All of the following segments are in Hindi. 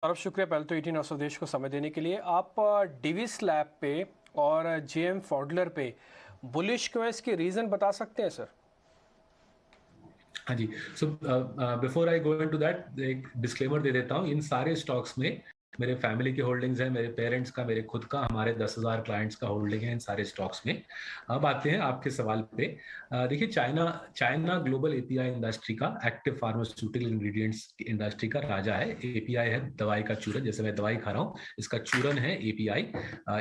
सौरभ, शुक्रिया पहले तो 18 स्वदेश को समय देने के लिए। आप डिविस लैब पे और जेएम फॉडलर पे बुलिश क्यों है, इसके रीजन बता सकते हैं सर? हाँ जी। So before I go into that, एक डिस्क्लेमर दे देता हूँ। इन सारे स्टॉक्स में मेरे फैमिली के होल्डिंग्स हैं, मेरे पेरेंट्स का, मेरे खुद का, हमारे 10,000 क्लाइंट्स का होल्डिंग है इन सारे स्टॉक्स में। अब आते हैं आपके सवाल पे। देखिए, China China global API industry का, एक्टिव फार्मास्यूटिकल इंग्रेडिएंट्स इंडस्ट्री का राजा है। एपीआई है दवाई का चूरन, जैसे मैं दवाई खा रहा हूँ, इसका चूरन है एपीआई।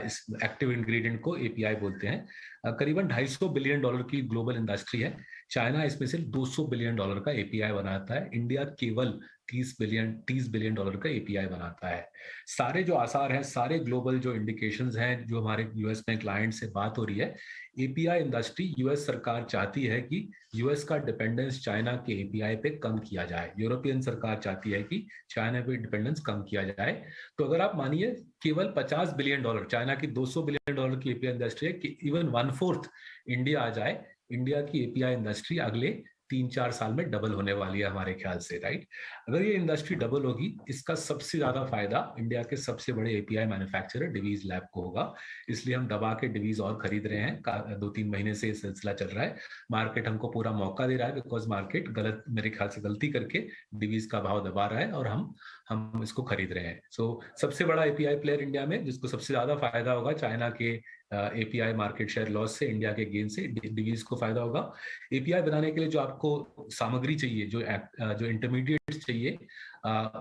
इस एक्टिव इंग्रेडिएंट को एपीआई बोलते हैं। करीबन $250 बिलियन की ग्लोबल इंडस्ट्री है। चाइना इसमें से $200 बिलियन का एपीआई बनाता है। इंडिया केवल $30 बिलियन का एपीआई बनाता है। सारे जो आसार हैं, सारे ग्लोबल जो इंडिकेशंस हैं, जो हमारे यूएस में क्लाइंट से बात हो रही है, एपीआई इंडस्ट्री, यूएस सरकार चाहती है कि यूएस का डिपेंडेंस चाइना के एपीआई पे कम किया जाए। यूरोपियन सरकार चाहती है कि चाइना पे डिपेंडेंस कम किया जाए। तो अगर आप मानिए केवल $50 बिलियन, चाइना की $200 बिलियन की एपीआई इंडस्ट्री है, कि इवन 1/4 इंडिया आ जाए, इंडिया की एपीआई इंडस्ट्री अगले 3-4 साल में डबल होने वाली है हमारे ख्याल से, राइट। अगर ये इंडस्ट्री डबल होगी, इसका सबसे ज्यादा फायदा इंडिया के सबसे बड़े एपीआई मैन्युफैक्चरर डिवीज लैब को होगा। इसलिए हम दबा के डिवीज और खरीद रहे हैं। 2-3 महीने से सिलसिला चल रहा है। मार्केट हमको पूरा मौका दे रहा है, बिकॉज मार्केट गलत, मेरे ख्याल से गलती करके डिवीज का भाव दबा रहा है, और हम इसको खरीद रहे हैं। सो सबसे बड़ा एपीआई प्लेयर इंडिया में, जिसको सबसे ज्यादा फायदा होगा चाइना के एपीआई मार्केट शेयर लॉस से, इंडिया के गेन से डिवीज को फायदा होगा। एपीआई बनाने के लिए जो आपको सामग्री चाहिए, जो इंटरमीडिएट चाहिए,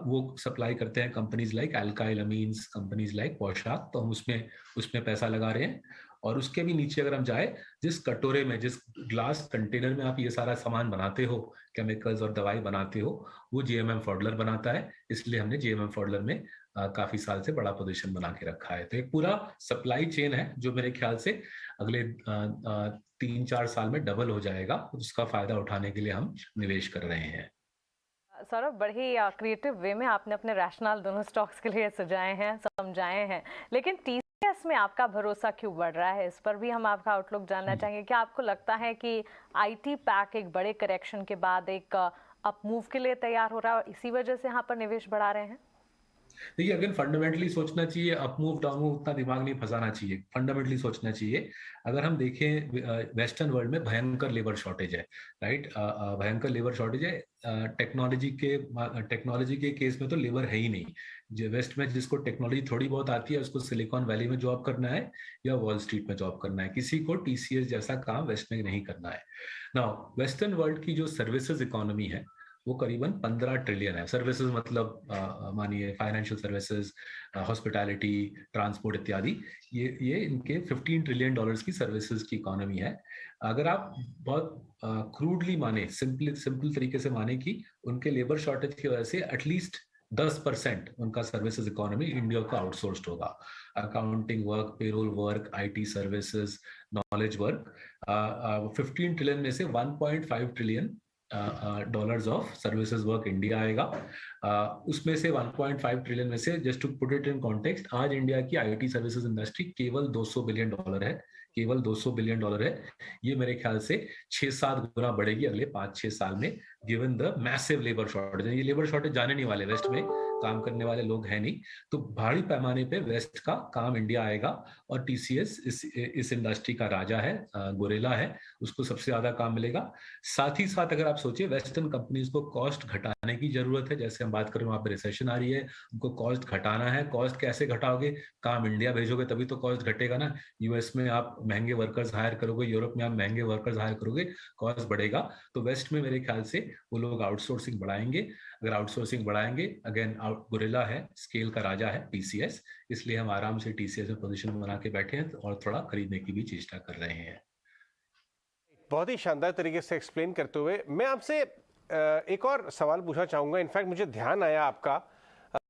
वो सप्लाई करते हैं companies like alkyl amines, companies like पोशाक। तो हम उसमें पैसा लगा रहे हैं। और उसके भी नीचे अगर हम जाए, जिस कटोरे में, जिस ग्लास कंटेनर में आप ये सारा सामान बनाते हो, केमिकल्स और दवाई बनाते हो, वो जेएमएम फॉडलर बनाता है। इसलिए हमने जेएमएम फॉडलर में काफी साल से बड़ा पोजीशन बना के रखा है। तो एक पूरा सप्लाई चेन है, जो मेरे ख्याल से अगले 3-4 साल में डबल हो जाएगा। उसका फायदा उठाने के लिए हम निवेश कर रहे हैं। सौरभ, बड़ी क्रिएटिव वे में आपने अपने रैशनल दोनों स्टॉक्स के लिए सजाए हैं, समझाए हैं। लेकिन टीसीएस में आपका भरोसा क्यों बढ़ रहा है, इस पर भी हम आपका आउटलुक जानना चाहेंगे। क्या आपको लगता है कि आईटी पैक एक बड़े करेक्शन के बाद एक अप मूव के लिए तैयार हो रहा है और इसी वजह से यहाँ पर निवेश बढ़ा रहे हैं? देखिए, अगेन फंडामेंटली सोचना चाहिए, अप मूव डाउन मूव उतना दिमाग नहीं फंसाना चाहिए, फंडामेंटली सोचना चाहिए। अगर हम देखें, वेस्टर्न वर्ल्ड में भयंकर लेबर शॉर्टेज है, राइट। भयंकर लेबर शॉर्टेज है। टेक्नोलॉजी के केस में तो लेबर है ही नहीं। जो वेस्ट में जिसको टेक्नोलॉजी थोड़ी बहुत आती है, उसको सिलिकॉन वैली में जॉब करना है या वॉल स्ट्रीट में जॉब करना है। किसी को टीसीएस जैसा काम वेस्ट में नहीं करना है। नाउ, वेस्टर्न वर्ल्ड की जो सर्विसेज इकोनॉमी है, वो करीबन 15 ट्रिलियन है। सर्विसेज मतलब मानिए फाइनेंशियल सर्विसेज, हॉस्पिटैलिटी, ट्रांसपोर्ट इत्यादि। ये इनके $15 ट्रिलियन की सर्विसेज की इकोनॉमी है। अगर आप बहुत क्रूडली माने, सिंपल तरीके से माने कि उनके लेबर शॉर्टेज की वजह से एटलीस्ट 10% उनका सर्विसेज इकोनॉमी इंडिया का आउटसोर्स्ड होगा। Accounting work, payroll work, IT services, knowledge work. 15 trillion में से $1.5 trillion dollars of services work India आएगा। उसमें से 1.5 ट्रिलियन में से, just to put it in context, आज इंडिया की आईटी सर्विसेज इंडस्ट्री केवल $200 बिलियन है। केवल $200 बिलियन है। ये मेरे ख्याल से 6-7 गुना बढ़ेगी अगले 5-6 साल में, given the massive labour shortage. ये लेबर शॉर्टेज जाने नहीं वाले, वेस्ट में काम करने वाले लोग हैं नहीं। तो भारी पैमाने पे वेस्ट का काम इंडिया आएगा। और टीसीएस इस इंडस्ट्री का राजा है, गोरेला है, उसको सबसे ज्यादा काम मिलेगा। साथ ही साथ अगर आप सोचिए, वेस्टर्न कंपनीज को कॉस्ट घटाने की जरूरत है। जैसे हम बात करें, वहां पर रिसेशन आ रही है, उनको कॉस्ट घटाना है। कॉस्ट कैसे घटाओगे? काम इंडिया भेजोगे तभी तो कॉस्ट घटेगा ना। यूएस में आप महंगे वर्कर्स हायर करोगे, यूरोप में आप महंगे वर्कर्स हायर करोगे, कॉस्ट बढ़ेगा। तो वेस्ट में मेरे ख्याल से वो लोग आउटसोर्सिंग बढ़ाएंगे। अगर आउटसोर्सिंग बढ़ाएंगे, अगेन गोरिल्ला है, स्केल का राजा है टीसीएस, इसलिए हम आराम से टीसीएस में पोजीशन बना के बैठे हैं और थोड़ा खरीदने की भी चेष्टा कर रहे हैं। बहुत ही शानदार तरीके से एक्सप्लेन करते हुए मैं आपसे एक और सवाल पूछना चाहूंगा। इनफैक्ट मुझे ध्यान आया आपका